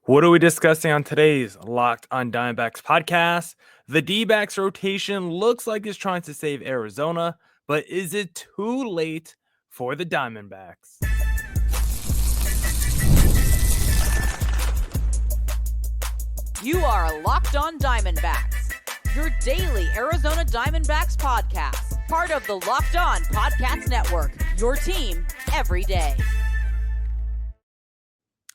What are we discussing on today's Locked on Diamondbacks podcast? The Dbacks rotation looks like it's trying to save Arizona, but is it too late for the Diamondbacks? You are Locked on Diamondbacks, your daily Arizona Diamondbacks podcast, part of the Locked on Podcast Network, your team every day.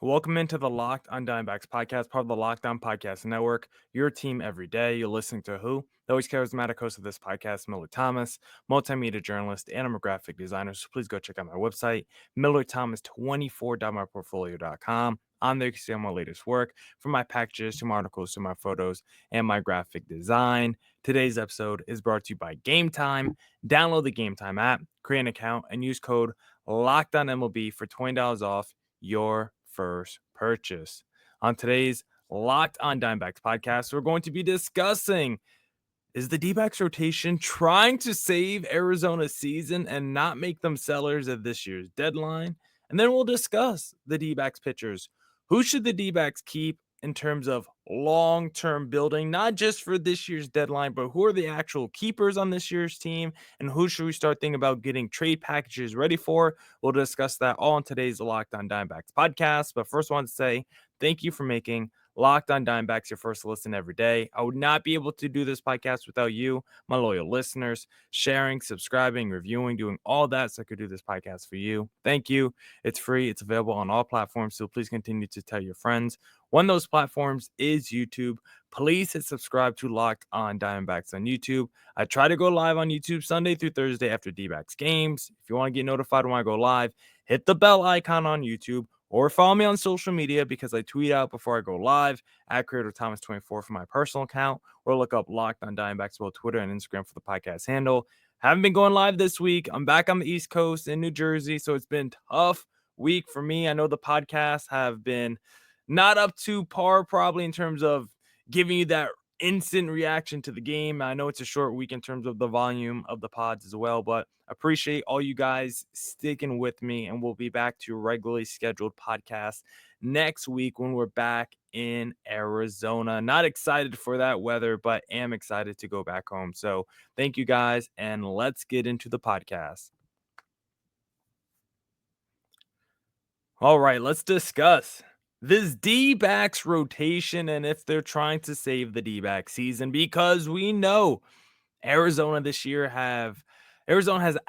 Welcome into the Locked on Diamondbacks podcast, part of the Locked on Podcast Network, your team every day. You're listening to who? The always charismatic host of this podcast, Millard Thomas, multimedia journalist, and I'm a graphic designer. So please go check out my website, millardthomas24.myportfolio.com. On there, you can see all my latest work, from my packages to my articles to my photos and my graphic design. Today's episode is brought to you by Game Time. Download the Game Time app, create an account, and use code LOCKEDONMLB for $20 off your first purchase. On today's Locked on Diamondbacks podcast, we're going to be discussing, is the D-backs rotation trying to save Arizona's season and not make them sellers at this year's deadline? And then we'll discuss the D-backs pitchers. Who should the D-backs keep in terms of long-term building, not just for this year's deadline, but who are the actual keepers on this year's team, and who should we start thinking about getting trade packages ready for? We'll discuss that all in today's Locked on Diamondbacks podcast. But first, I want to say thank you for making Locked on Diamondbacks your first listen every day. I would not be able to do this podcast without you, my loyal listeners, sharing, subscribing, reviewing, doing all that so I could do this podcast for you. Thank you. It's free. It's available on all platforms, so please continue to tell your friends. One of those platforms is YouTube. Please hit subscribe to Locked on Diamondbacks on YouTube. I try to go live on YouTube Sunday through Thursday after D-backs games. If you want to get notified when I go live, hit the bell icon on YouTube or follow me on social media because I tweet out before I go live at CreatorThomas24 for my personal account, or look up Locked on Diamondbacks both Twitter and Instagram for the podcast handle. Haven't been going live this week. I'm back on the East Coast in New Jersey, so it's been a tough week for me. I know the podcasts have been not up to par probably in terms of giving you that instant reaction to the game. I know it's a short week in terms of the volume of the pods as well, but appreciate all you guys sticking with me, and we'll be back to regularly scheduled podcasts next week when we're back in Arizona. Not excited for that weather, but am excited to go back home. So thank you guys, and let's get into the podcast. All right, let's discuss this D-backs rotation and if they're trying to save the D-back season, because we know Arizona this year has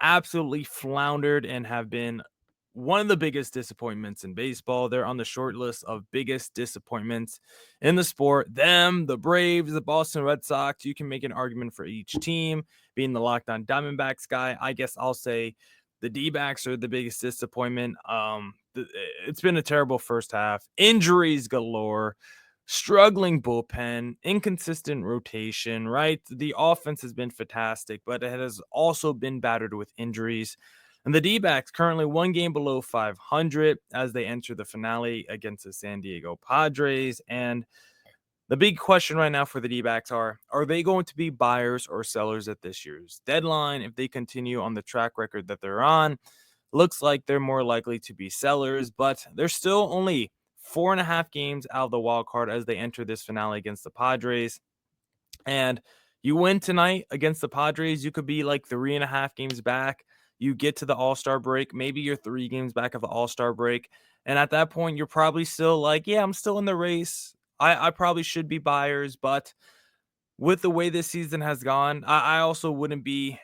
absolutely floundered and have been one of the biggest disappointments in baseball. They're on the short list of biggest disappointments in the sport. Them, the Braves, the Boston Red Sox. You can make an argument for each team. Being the Locked on Diamondbacks guy, I guess I'll say the D-backs are the biggest disappointment. It's been a terrible first half. Injuries galore. Struggling bullpen, inconsistent rotation, right? The offense has been fantastic, but it has also been battered with injuries. And the D-backs currently one game below 500 as they enter the finale against the San Diego Padres. And the big question right now for the D-backs are they going to be buyers or sellers at this year's deadline? If they continue on the track record that they're on, looks like they're more likely to be sellers, but they're still only 4.5 games out of the wild card as they enter this finale against the Padres. And you win tonight against the Padres, you could be like 3.5 games back. You get to the All-Star break, maybe you're 3 games back of the All-Star break. And at that point, you're probably still like, yeah, I'm still in the race. I probably should be buyers, but with the way this season has gone, I also wouldn't be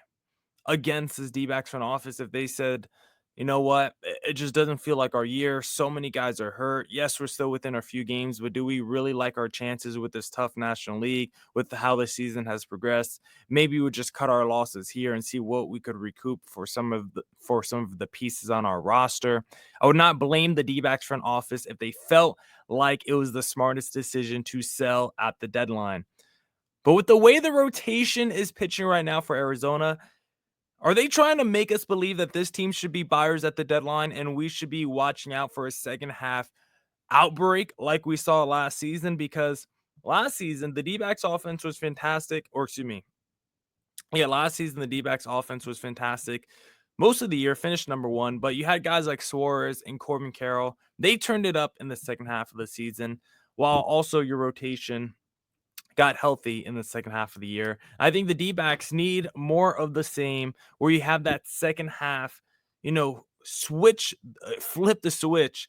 against this D-backs front office if they said, you know what, it just doesn't feel like our year. So many guys are hurt. Yes, we're still within a few games, but do we really like our chances with this tough National League, with how the season has progressed? Maybe we'll just cut our losses here and see what we could recoup for some of the pieces on our roster. I would not blame the D-backs front office if they felt like it was the smartest decision to sell at the deadline. But with the way the rotation is pitching right now for Arizona, are they trying to make us believe that this team should be buyers at the deadline and we should be watching out for a second half outbreak like we saw last season? Because last season, the D-backs offense was fantastic. Last season, the D-backs offense was fantastic. Most of the year, finished number 1, but you had guys like Suarez and Corbin Carroll. They turned it up in the second half of the season. while also your rotation got healthy in the second half of the year. I think the D-backs need more of the same, where you have that second half, switch, flip the switch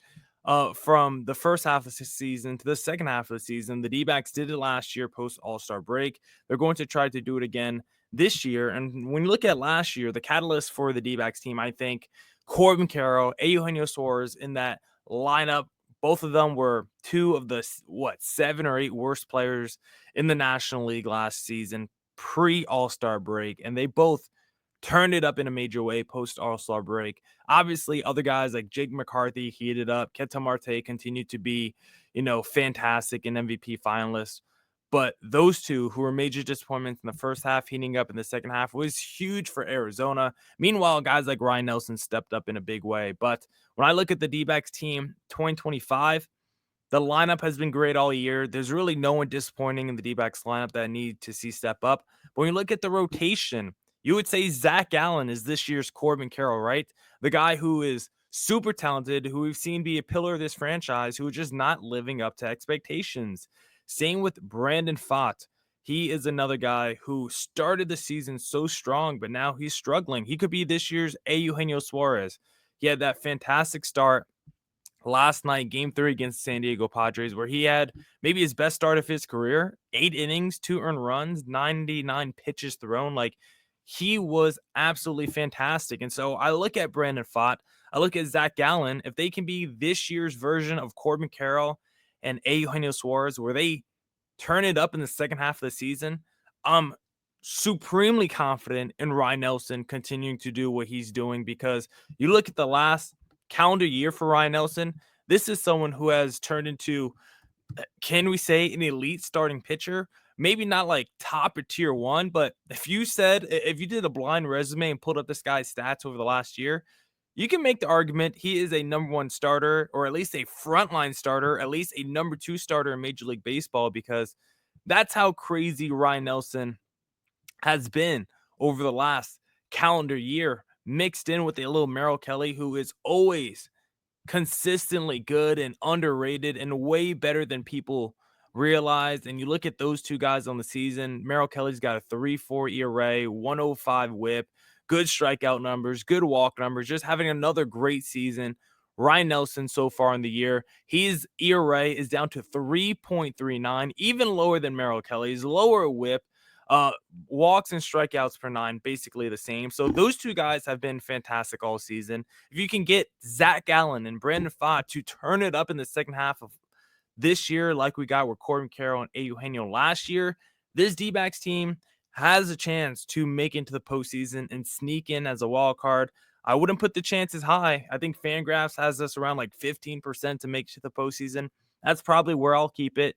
from the first half of the season to the second half of the season. The D-backs did it last year post All-Star break. They're going to try to do it again this year. And when you look at last year, the catalyst for the D-backs team, I think Corbin Carroll, Eugenio Suarez in that lineup, both of them were two of the 7 or 8 worst players in the National League last season, pre All-Star break, and they both turned it up in a major way post All-Star break. Obviously, other guys like Jake McCarthy heated up. Ketel Marte continued to be, fantastic and MVP finalists. But those two, who were major disappointments in the first half, heating up in the second half, was huge for Arizona. Meanwhile, guys like Ryan Nelson stepped up in a big way. But when I look at the D-backs team 2025, the lineup has been great all year. There's really no one disappointing in the D-backs lineup that I need to see step up. But when you look at the rotation, you would say Zach Allen is this year's Corbin Carroll, right? The guy who is super talented, who we've seen be a pillar of this franchise, who is just not living up to expectations. Same with Brandon Pfaadt. He is another guy who started the season so strong, but now he's struggling. He could be this year's Eugenio Suarez. He had that fantastic start last night, game 3 against San Diego Padres, where he had maybe his best start of his career, 8 innings, 2 earned runs, 99 pitches thrown. Like, he was absolutely fantastic. And so I look at Brandon Pfaadt, I look at Zach Gallen. If they can be this year's version of Corbin Carroll and Eugenio Suarez, where they turn it up in the second half of the season, I'm supremely confident in Ryan Nelson continuing to do what he's doing, because you look at the last calendar year for Ryan Nelson, this is someone who has turned into, can we say, an elite starting pitcher? Maybe not like top or tier 1, but if you did a blind resume and pulled up this guy's stats over the last year, you can make the argument he is a number 1 starter, or at least a frontline starter, at least a number 2 starter in Major League Baseball, because that's how crazy Ryan Nelson has been over the last calendar year, mixed in with a little Merrill Kelly, who is always consistently good and underrated and way better than people realize. And you look at those two guys on the season, Merrill Kelly's got a 3.4 ERA, 105 whip, good strikeout numbers, good walk numbers, just having another great season. Ryan Nelson so far in the year, his ERA is down to 3.39, even lower than Merrill Kelly's, lower whip. Uh, Walks and strikeouts per 9, basically the same. So those two guys have been fantastic all season. If you can get Zach Gallen and Brandon Pfaadt to turn it up in the second half of this year, like we got with Corbin Carroll and Eugenio last year, this D-backs team has a chance to make into the postseason and sneak in as a wild card. I wouldn't put the chances high. I think Fangraphs has us around like 15% to make to the postseason. That's probably where I'll keep it.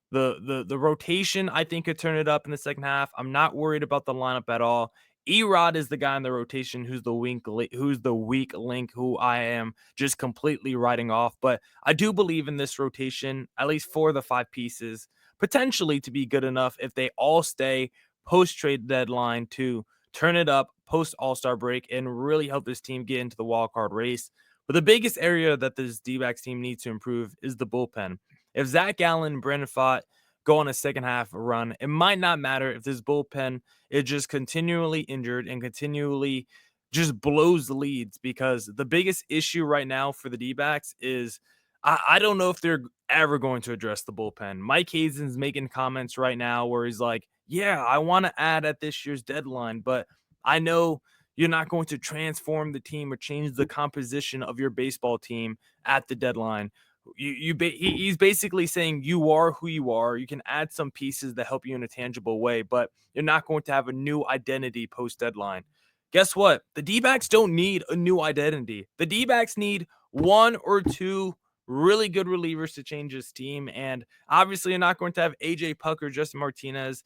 The rotation, I think, could turn it up in the second half. I'm not worried about the lineup at all. Erod is the guy in the rotation who's the weak link, who I am just completely writing off. But I do believe in this rotation, at least 4 of the 5 pieces, potentially to be good enough if they all stay post trade deadline to turn it up post All-Star break and really help this team get into the wild card race. But the biggest area that this D-backs team needs to improve is the bullpen. If Zach Allen and Brandon Pfaadt go on a second half run, it might not matter if this bullpen is just continually injured and continually just blows the leads, because the biggest issue right now for the D-backs is I don't know if they're ever going to address the bullpen. Mike Hazen's making comments right now where he's like, yeah, I want to add at this year's deadline, but I know you're not going to transform the team or change the composition of your baseball team at the deadline. He's basically saying you are who you are. You can add some pieces that help you in a tangible way, but you're not going to have a new identity post deadline. Guess what? The D-backs don't need a new identity. The D-backs need 1 or 2 really good relievers to change this team. And obviously, you're not going to have AJ Puck or Justin Martinez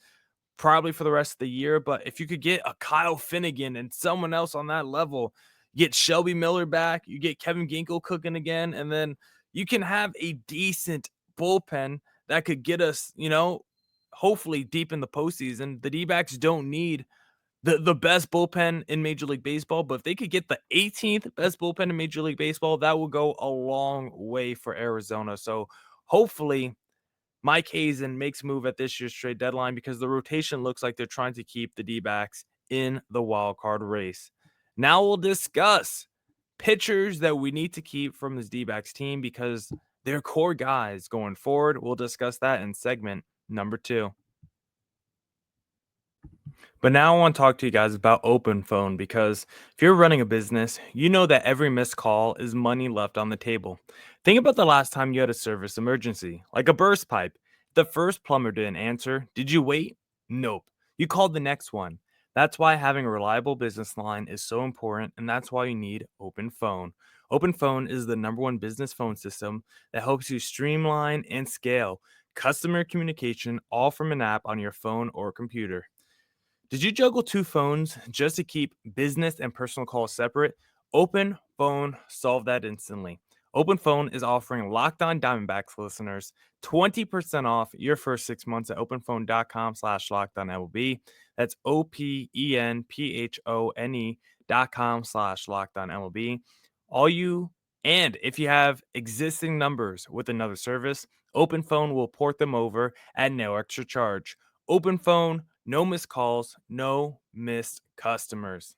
probably for the rest of the year. But if you could get a Kyle Finnegan and someone else on that level, get Shelby Miller back, you get Kevin Ginkel cooking again, and then you can have a decent bullpen that could get us, hopefully deep in the postseason. The D-backs don't need the best bullpen in Major League Baseball, but if they could get the 18th best bullpen in Major League Baseball, that will go a long way for Arizona. So hopefully Mike Hazen makes a move at this year's trade deadline because the rotation looks like they're trying to keep the D-backs in the wild card race. Now we'll discuss pitchers that we need to keep from this D-backs team because they're core guys going forward. We'll discuss that in segment number 2. But now I want to talk to you guys about open phone because if you're running a business, you know that every missed call is money left on the table. Think about the last time you had a service emergency, like a burst pipe. The first plumber didn't answer. Did you wait? Nope. You called the next one. That's why having a reliable business line is so important, and that's why you need open phone. Open phone is the number one business phone system that helps you streamline and scale customer communication all from an app on your phone or computer. Did you juggle 2 phones just to keep business and personal calls separate? Open Phone solved that instantly. Open Phone is offering Locked On Diamondbacks listeners 20% off your first 6 months at openphone.com/lockedonmlb. That's openphone.com/lockedonmlb. All you and if you have existing numbers with another service, Open Phone will port them over at no extra charge. Open Phone, no missed calls, no missed customers.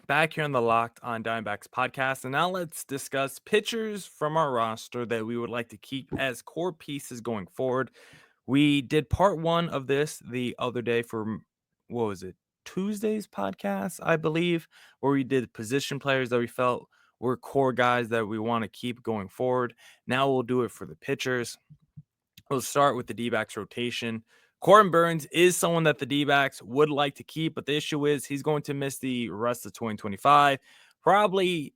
Back here on the Locked On Diamondbacks podcast, and now let's discuss pitchers from our roster that we would like to keep as core pieces going forward. We did part 1 of this the other day for what was it? Tuesday's podcast, I believe, where we did position players that we felt were core guys that we want to keep going forward. Now we'll do it for the pitchers. We'll start with the D-backs rotation. Corbin Burnes is someone that the D-backs would like to keep, but the issue is he's going to miss the rest of 2025, probably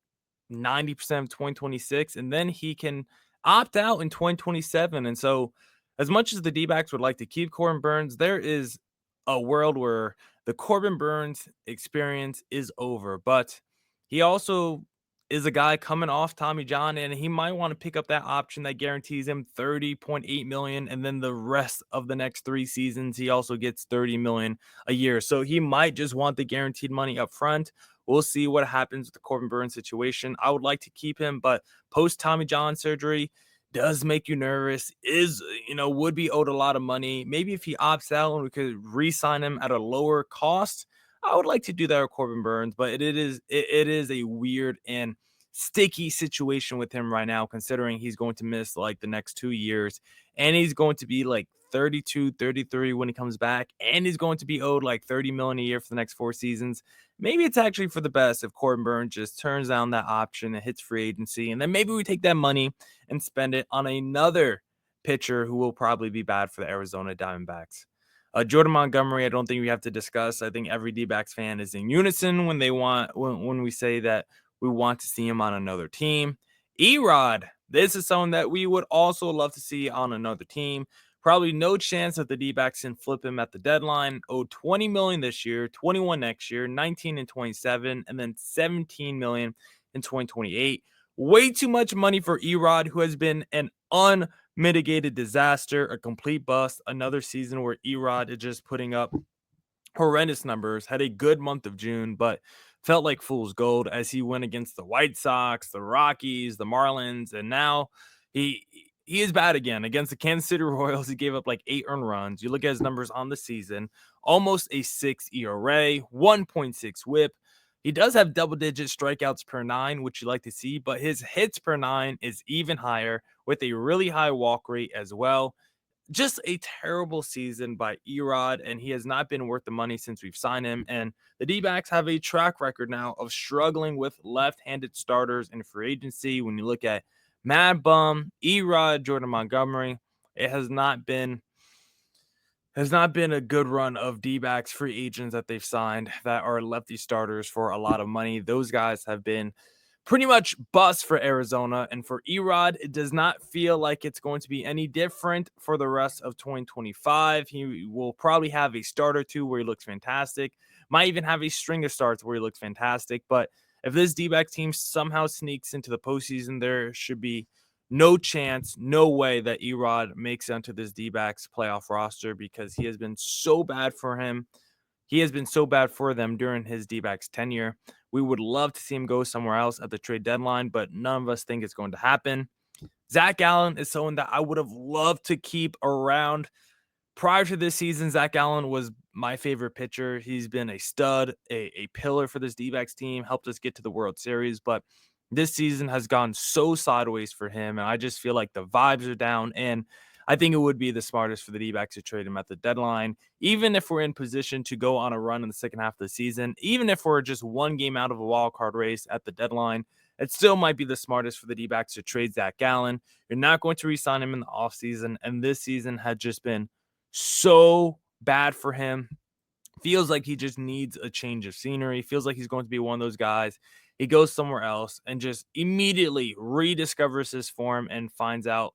90% of 2026, and then he can opt out in 2027. And so, as much as the D-backs would like to keep Corbin Burnes, there is a world where the Corbin Burnes experience is over, but he also is a guy coming off Tommy John, and he might want to pick up that option that guarantees him 30.8 million, and then the rest of the next 3 seasons he also gets 30 million a year. So he might just want the guaranteed money up front. We'll see what happens with the Corbin Burnes situation. I would like to keep him, but post Tommy John surgery does make you nervous, would be owed a lot of money. Maybe if he opts out and we could re-sign him at a lower cost, I would like to do that with Corbin Burnes, but it is a weird and sticky situation with him right now, considering he's going to miss like the next 2 years, and he's going to be like 32, 33 when he comes back, and he's going to be owed like 30 million a year for the next 4 seasons. Maybe it's actually for the best if Corbin Burnes just turns down that option and hits free agency, and then maybe we take that money and spend it on another pitcher who will probably be bad for the Arizona Diamondbacks. Jordan Montgomery, I don't think we have to discuss. I think every D-backs fan is in unison when we say that we want to see him on another team. Erod, this is someone that we would also love to see on another team. Probably no chance that the D-backs can flip him at the deadline. Owed 20 million this year, 21 next year, 19 and 27, and then 17 million in 2028. Way too much money for Erod, who has been an unmitigated disaster, a complete bust. Another season where Erod is just putting up horrendous numbers. Had a good month of June, but felt like fool's gold as he went against the White Sox, the Rockies, the Marlins, and now he is bad again against the Kansas City Royals. He gave up like 8 earned runs. You look at his numbers on the season, almost a 6 ERA, 1.6 WHIP. He does have double-digit strikeouts per 9, which you like to see, but his hits per 9 is even higher with a really high walk rate as well. Just a terrible season by Erod, and he has not been worth the money since we've signed him. And the D-backs have a track record now of struggling with left-handed starters in free agency. When you look at Mad Bum, Erod, Jordan Montgomery, it has not been a good run of D-backs free agents that they've signed that are lefty starters for a lot of money. Those guys have been pretty much bust for Arizona. And for Erod, it does not feel like it's going to be any different for the rest of 2025. He will probably have a start or two where he looks fantastic. Might even have a string of starts where he looks fantastic. But if this D-back team somehow sneaks into the postseason, there should be no chance, no way that Erod makes it onto this D-backs playoff roster because he has been so bad for him He has been so bad for them during his D-backs tenure. We would love to see him go somewhere else at the trade deadline, but none of us think it's going to happen. Zach Allen is someone that I would have loved to keep around. Prior to this season, Zach Allen was my favorite pitcher. He's been a stud, a pillar for this D-backs team, helped us get to the World Series, but this season has gone so sideways for him, and I just feel like the vibes are down, and I think it would be the smartest for the D-backs to trade him at the deadline, even if we're in position to go on a run in the second half of the season, even if we're just one game out of a wild card race at the deadline. It still might be the smartest for the D-backs to trade Zach Allen. You're not going to re-sign him in the offseason, and this season had just been so bad for him. Feels like he just needs a change of scenery. Feels like he's going to be one of those guys. He goes somewhere else and just immediately rediscovers his form and finds out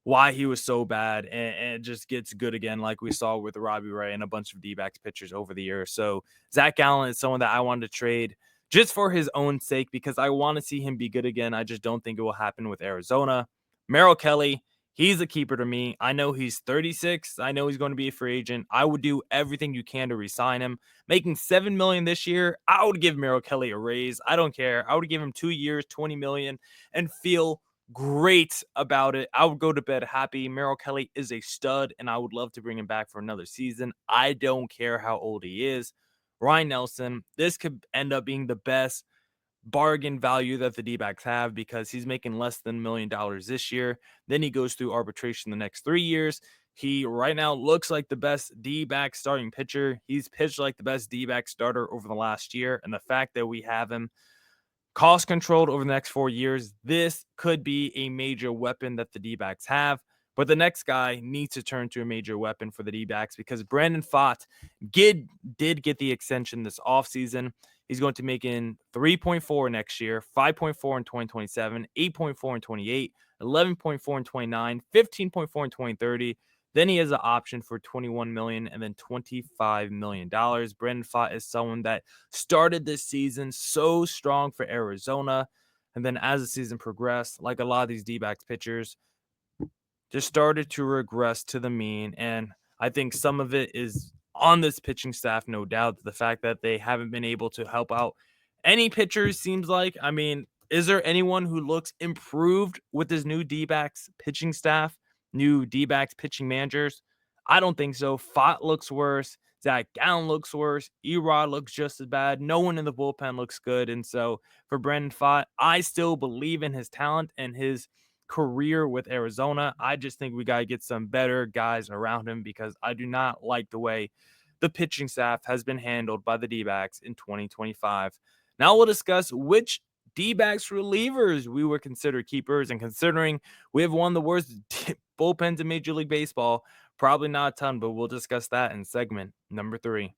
why he was so bad, and just gets good again, like we saw with Robbie Ray and a bunch of D-backs pitchers over the years. So Zach Allen is someone that I wanted to trade just for his own sake because I want to see him be good again. I just don't think it will happen with Arizona. Merrill Kelly, he's a keeper to me. I know he's 36. I know he's going to be a free agent. I would do everything you can to re-sign him. Making $7 million this year, I would give Merrill Kelly a raise. I don't care. I would give him 2 years, $20 million, and feel great about it. I would go to bed happy. Merrill Kelly is a stud, and I would love to bring him back for another season. I don't care how old he is. Ryan Nelson, this could end up being the best bargain value that the D-backs have because he's making less than $1 million this year. Then he goes through arbitration the next 3 years. He right now looks like the best D-back starting pitcher. He's pitched like the best D-back starter over the last year. And the fact that we have him cost controlled over the next 4 years, this could be a major weapon that the D-backs have. But the next guy needs to turn to a major weapon for the D-backs because Brandon Pfaadt did get the extension this offseason. He's going to make in 3.4 next year, 5.4 in 2027, 8.4 in 28, 11.4 in 29, 15.4 in 2030. Then he has an option for $21 million and then $25 million. Brandon Pfaadt is someone that started this season so strong for Arizona. And then as the season progressed, like a lot of these D-backs pitchers, just started to regress to the mean. And I think some of it is on this pitching staff, no doubt. The fact that they haven't been able to help out any pitchers seems like. I mean, is there anyone who looks improved with this new D-backs pitching staff, new D-backs pitching managers? I don't think so. Fott looks worse. Zach Gallen looks worse. Erod looks just as bad. No one in the bullpen looks good. And so for Brandon Pfaadt, I still believe in his talent and his career with Arizona. I just think we got to get some better guys around him because I do not like the way the pitching staff has been handled by the D-backs in 2025. Now we'll discuss which D-backs relievers we would consider keepers, and considering we have one of the worst bullpens in Major League Baseball, probably not a ton, but we'll discuss that in segment number 3.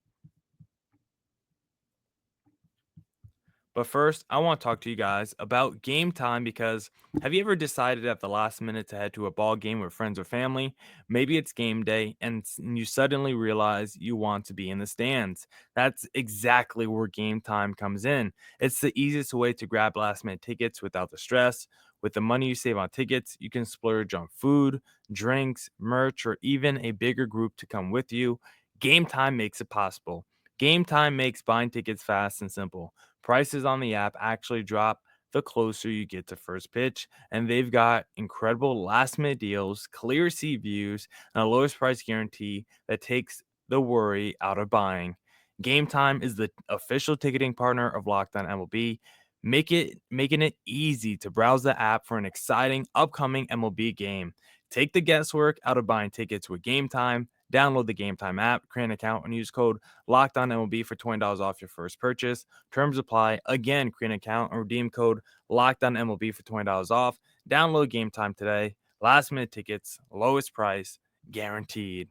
But first, I want to talk to you guys about game time because have you ever decided at the last minute to head to a ball game with friends or family? Maybe it's game day and you suddenly realize you want to be in the stands. That's exactly where game time comes in. It's the easiest way to grab last minute tickets without the stress. With the money you save on tickets, you can splurge on food, drinks, merch, or even a bigger group to come with you. Game time makes it possible. Game time makes buying tickets fast and simple. Prices on the app actually drop the closer you get to first pitch, and they've got incredible last minute deals, clear seat views, and a lowest price guarantee that takes the worry out of buying. Game Time is the official ticketing partner of Locked On MLB, making it easy to browse the app for an exciting upcoming MLB game. Take the guesswork out of buying tickets with Game Time. Download the Game Time app, create an account, and use code LOCKEDONMLB for $20 off your first purchase. Terms apply. Again, create an account and redeem code LOCKEDONMLB for $20 off. Download Game Time today. Last minute tickets, lowest price, guaranteed.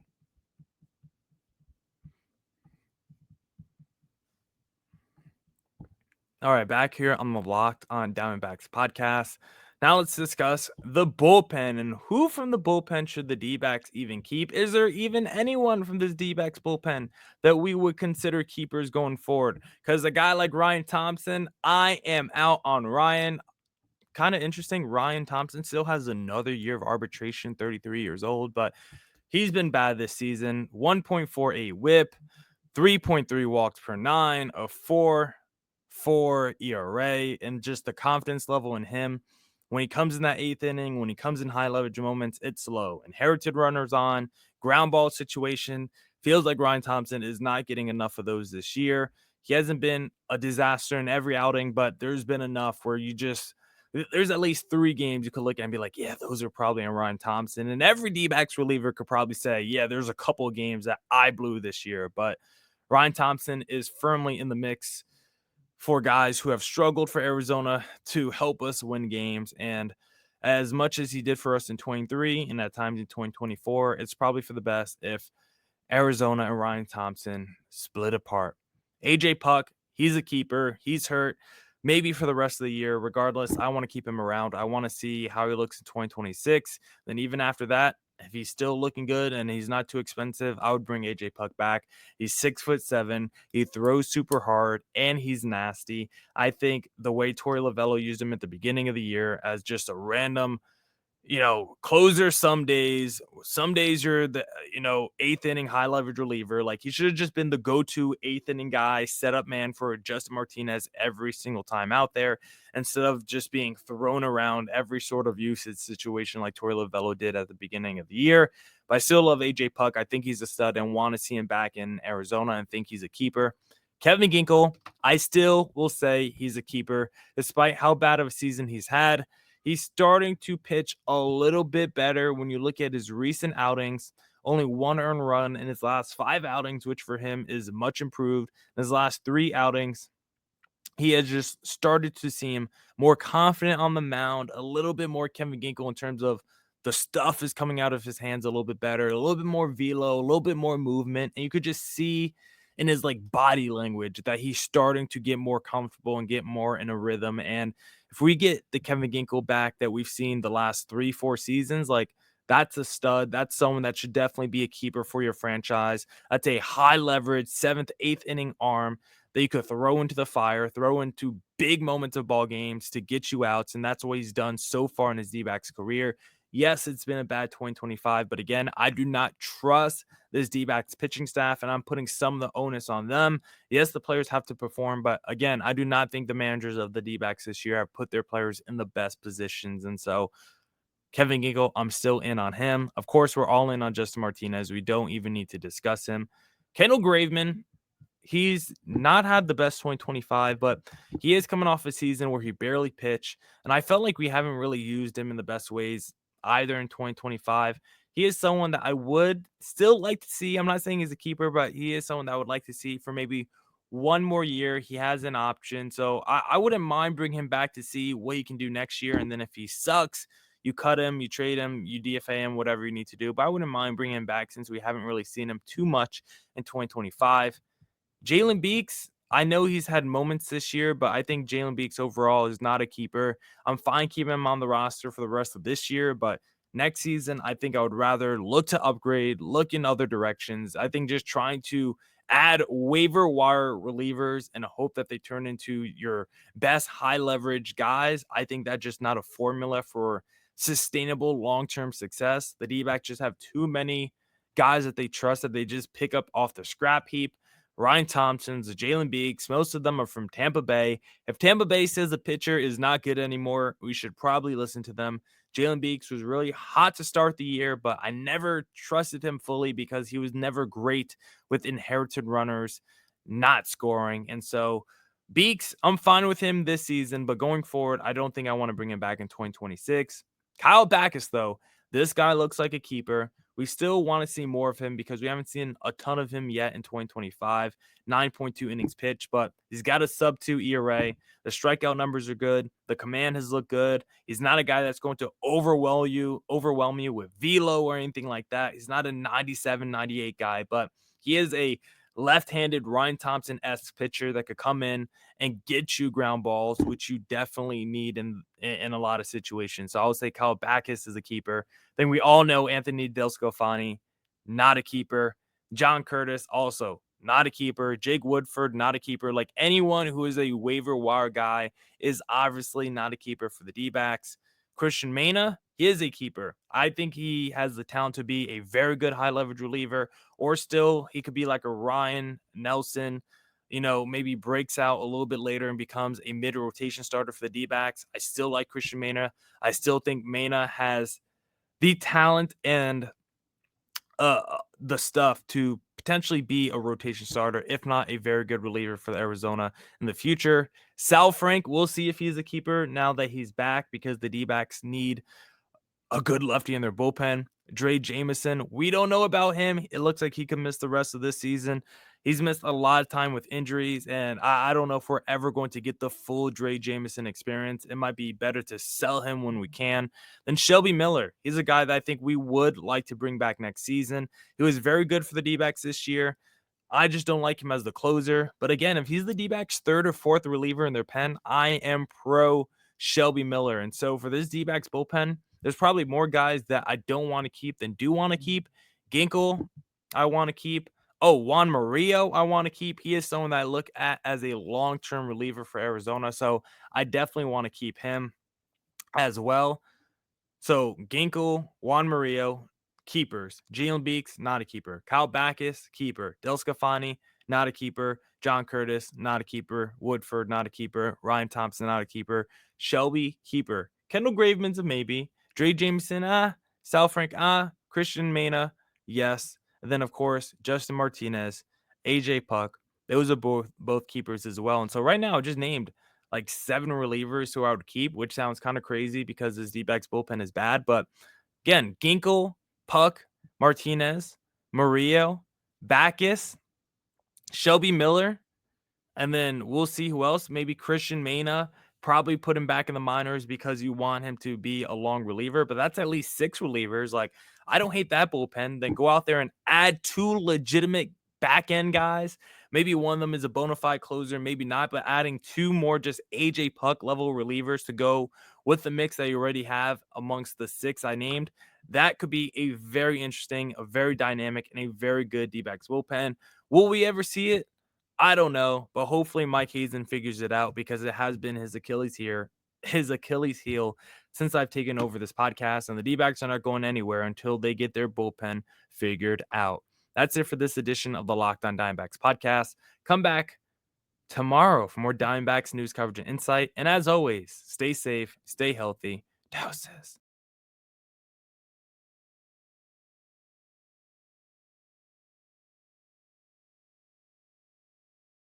All right, back here on the Locked On Diamondbacks podcast. Now let's discuss the bullpen and who from the bullpen should the D-backs even keep. Is there even anyone from this D-backs bullpen that we would consider keepers going forward? Because a guy like Ryan Thompson, I am out on Ryan. Kind of interesting. Ryan Thompson still has another year of arbitration, 33 years old, but he's been bad this season. 1.48 whip. 3.3 walks per nine, a 4.4 ERA, and just the confidence level in him. When he comes in that eighth inning, when he comes in high leverage moments, it's slow. Inherited runners on, ground ball situation. Feels like Ryan Thompson is not getting enough of those this year. He hasn't been a disaster in every outing, but there's been enough where there's at least 3 games you could look at and be like, yeah, those are probably on Ryan Thompson. And every D-backs reliever could probably say, yeah, there's a couple of games that I blew this year. But Ryan Thompson is firmly in the mix for guys who have struggled for Arizona to help us win games. And as much as he did for us in 23 and at times in 2024, it's probably for the best if Arizona and Ryan Thompson split apart. AJ Puck, he's a keeper. He's hurt. Maybe for the rest of the year. Regardless, I want to keep him around. I want to see how he looks in 2026. Then even after that, if he's still looking good and he's not too expensive, I would bring AJ Puck back. He's 6'7". He throws super hard and he's nasty. I think the way Torey Lovello used him at the beginning of the year as just a random closer some days. Some days you're the, eighth inning high leverage reliever. Like he should have just been the go-to eighth inning guy, setup man for Justin Martinez every single time out there, instead of just being thrown around every sort of usage situation like Torey Lovello did at the beginning of the year. But I still love AJ Puck. I think he's a stud and want to see him back in Arizona and think he's a keeper. Kevin Ginkel, I still will say he's a keeper, despite how bad of a season he's had. He's starting to pitch a little bit better when you look at his recent outings. Only 1 earned run in his last 5 outings, which for him is much improved. In his last 3 outings, he has just started to seem more confident on the mound, a little bit more Kevin Ginkel in terms of the stuff is coming out of his hands a little bit better, a little bit more velo, a little bit more movement. And you could just see in his body language that he's starting to get more comfortable and get more in a rhythm. And if we get the Kevin Ginkel back that we've seen the last 3-4 seasons, that's a stud. That's someone that should definitely be a keeper for your franchise. That's a high leverage 7th, 8th inning arm that you could throw into the fire, throw into big moments of ball games to get you outs. And that's what he's done so far in his D-backs career. Yes, it's been a bad 2025, but again, I do not trust this D-backs pitching staff, and I'm putting some of the onus on them. Yes, the players have to perform, but again, I do not think the managers of the D-backs this year have put their players in the best positions. And so Kevin Ginkel, I'm still in on him. Of course, we're all in on Justin Martinez. We don't even need to discuss him. Kendall Graveman, he's not had the best 2025, but he is coming off a season where he barely pitched, and I felt like we haven't really used him in the best ways either in 2025. He is someone that I would still like to see. I'm not saying he's a keeper, but he is someone that I would like to see for maybe one more year. He has an option, so I wouldn't mind bringing him back to see what he can do next year. And then if he sucks, you cut him, you trade him, you DFA him, whatever you need to do. But I wouldn't mind bringing him back since we haven't really seen him too much in 2025. Jalen Beeks, I know he's had moments this year, but I think Jalen Beeks overall is not a keeper. I'm fine keeping him on the roster for the rest of this year, but next season, I think I would rather look to upgrade, look in other directions. I think just trying to add waiver wire relievers and hope that they turn into your best high leverage guys, I think that's just not a formula for sustainable long-term success. The D-backs just have too many guys that they trust that they just pick up off the scrap heap. Ryan Thompson's, Jalen Beeks, most of them are from Tampa Bay. If Tampa Bay says the pitcher is not good anymore, we should probably listen to them. Jalen Beeks was really hot to start the year, but I never trusted him fully because he was never great with inherited runners not scoring. And so Beeks, I'm fine with him this season, but going forward, I don't think I want to bring him back in 2026. Kyle Backus, though, this guy looks like a keeper. We still want to see more of him because we haven't seen a ton of him yet in 2025. 9.2 innings pitched, but he's got a sub-2 ERA. The strikeout numbers are good. The command has looked good. He's not a guy that's going to overwhelm you with velo or anything like that. He's not a 97, 98 guy, but he is a left-handed Ryan Thompson-esque pitcher that could come in and get you ground balls, which you definitely need in a lot of situations. So I would say Kyle Backus is a keeper. Then we all know Anthony DeSclafani, not a keeper. John Curtis, also not a keeper. Jake Woodford, not a keeper. Like anyone who is a waiver wire guy is obviously not a keeper for the D-backs. Christian Mena, he is a keeper. I think he has the talent to be a very good high leverage reliever, or still he could be like a Ryan Nelson, maybe breaks out a little bit later and becomes a mid rotation starter for the D backs. I still like Christian Mena. I still think Mena has the talent and the stuff to potentially be a rotation starter, if not a very good reliever for the Arizona in the future. Sal Frank, we'll see if he's a keeper now that he's back because the D backs need a good lefty in their bullpen. Dre Jameson, we don't know about him. It looks like he could miss the rest of this season. He's missed a lot of time with injuries, and I don't know if we're ever going to get the full Dre Jameson experience. It might be better to sell him when we can. Then Shelby Miller. He's a guy that I think we would like to bring back next season. He was very good for the D-backs this year. I just don't like him as the closer. But again, if he's the D-backs' third or fourth reliever in their pen, I am pro Shelby Miller. And so for this D-backs bullpen, there's probably more guys that I don't want to keep than do want to keep. Ginkle, I want to keep. Oh, Juan Murillo, I want to keep. He is someone that I look at as a long-term reliever for Arizona. So I definitely want to keep him as well. So Ginkle, Juan Murillo, keepers. Jalen Beeks, not a keeper. Kyle Backus, keeper. Del Scafani, not a keeper. John Curtis, not a keeper. Woodford, not a keeper. Ryan Thompson, not a keeper. Shelby, keeper. Kendall Graveman's a maybe. Dre Jameson, Sal Frank, Christian Mena, yes. And then, of course, Justin Martinez, AJ Puck. Those are both keepers as well. And so right now, I just named like 7 relievers who I would keep, which sounds kind of crazy because this D-backs bullpen is bad. But again, Ginkle, Puck, Martinez, Murillo, Backus, Shelby Miller, and then we'll see who else. Maybe Christian Mena. Probably put him back in the minors because you want him to be a long reliever, but that's at least 6 relievers. Like, I don't hate that bullpen. Then go out there and add 2 legitimate back end guys. Maybe one of them is a bona fide closer, maybe not, but adding 2 more just AJ Puck level relievers to go with the mix that you already have amongst the 6 I named. That could be a very interesting, a very dynamic, and a very good D-backs bullpen. Will we ever see it? I don't know, but hopefully Mike Hazen figures it out because it has been his Achilles heel since I've taken over this podcast, and the D-backs are not going anywhere until they get their bullpen figured out. That's it for this edition of the Locked On Diamondbacks podcast. Come back tomorrow for more Diamondbacks news coverage and insight. And as always, stay safe, stay healthy. Deuces.